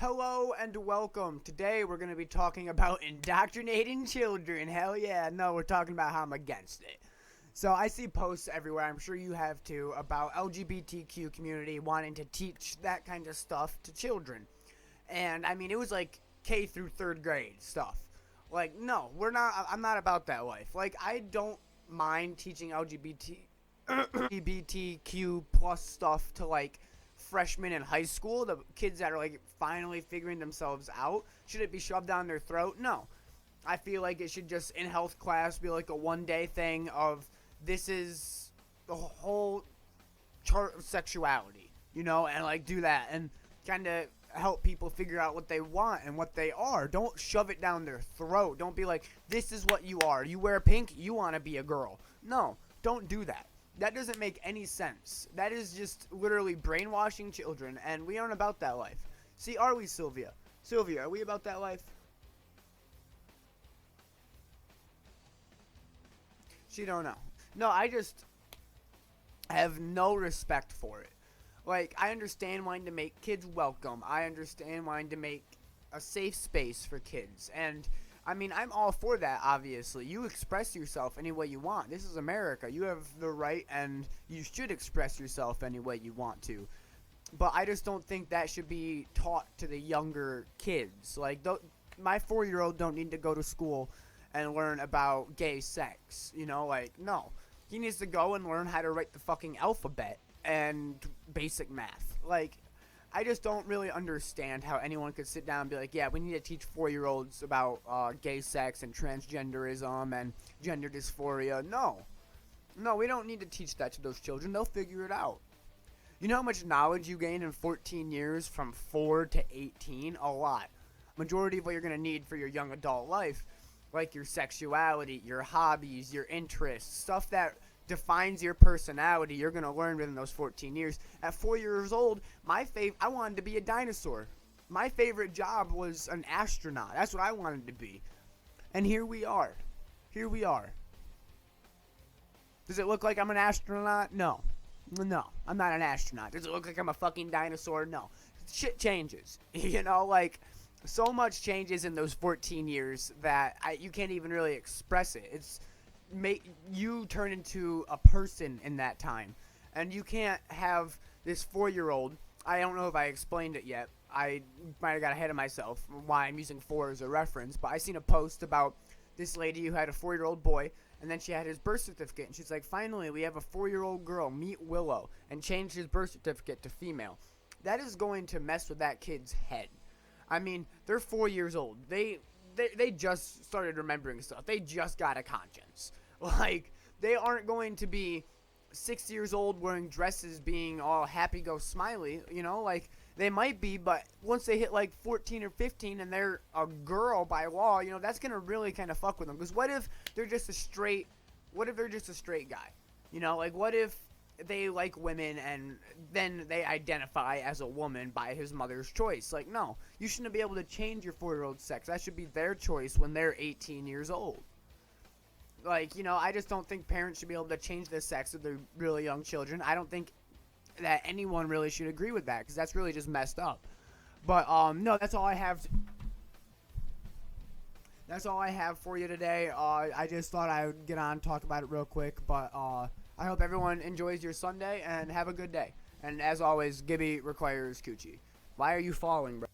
Hello and welcome. Today we're going to be talking about indoctrinating children. Hell yeah. No, we're talking about how I'm against it. So I see posts everywhere, I'm sure you have too, about LGBTQ community wanting to teach that kind of stuff to children. And I mean, it was like K through 3rd grade stuff. Like, no, I'm not about that life. Like, I don't mind teaching LGBTQ plus stuff to like freshmen in high school, the kids that are like finally figuring themselves out. Should it be shoved down their throat? No. I feel like it should just in health class be like a one-day thing of this is the whole chart of sexuality, and like do that and kind of help people figure out what they want and what they are. Don't shove it down their throat. Don't be like, this is what you are. You wear pink, you want to be a girl. No, don't do that. That doesn't make any sense. That is just literally brainwashing children, and we aren't about that life. See, are we, Sylvia? Sylvia, are we about that life? She don't know. No, I just have no respect for it. Like, I understand wanting to make kids welcome. I understand wanting to make a safe space for kids. And, I mean, I'm all for that, obviously. You express yourself any way you want. This is America. You have the right, and you should express yourself any way you want to. But I just don't think that should be taught to the younger kids. Like, my 4-year-old don't need to go to school and learn about gay sex. Like, no. He needs to go and learn how to write the fucking alphabet and basic math. Like, I just don't really understand how anyone could sit down and be like, yeah, we need to teach 4-year-olds about gay sex and transgenderism and gender dysphoria. No, we don't need to teach that to those children. They'll figure it out. You know how much knowledge you gain in 14 years from 4 to 18? A lot. Majority of what you're going to need for your young adult life, like your sexuality, your hobbies, your interests, stuff that defines your personality, you're going to learn within those 14 years. At 4 years old, I wanted to be a dinosaur. My favorite job was an astronaut. That's what I wanted to be. And here we are. Does it look like I'm an astronaut? No, I'm not an astronaut. Does it look like I'm a fucking dinosaur? No. Shit changes. Like, so much changes in those 14 years that you can't even really express it. You turn into a person in that time, and you can't have this 4-year-old. I don't know if I explained it yet. I might have got ahead of myself why I'm using 4 as a reference, but I seen a post about this lady who had a 4-year-old boy, and then she had his birth certificate, and she's like, finally we have a 4-year-old girl, meet Willow, and changed his birth certificate to female. That is going to mess with that kid's head. I mean, they're 4 years old. They just started remembering stuff. They just got a conscience. Like, they aren't going to be 6 years old wearing dresses being all happy-go-smiley, like, they might be, but once they hit, like, 14 or 15 and they're a girl by law, that's going to really kind of fuck with them. Because what if they're just a straight guy? Like, what if they like women and then they identify as a woman by his mother's choice? Like, no, you shouldn't be able to change your 4-year-old sex. That should be their choice when they're 18 years old. Like, I just don't think parents should be able to change the sex of their really young children. I don't think that anyone really should agree with that, because that's really just messed up. But no, that's all I have. That's all I have for you today. I just thought I would get on and talk about it real quick, but I hope everyone enjoys your Sunday and have a good day. And as always, Gibby requires coochie. Why are you falling, bro?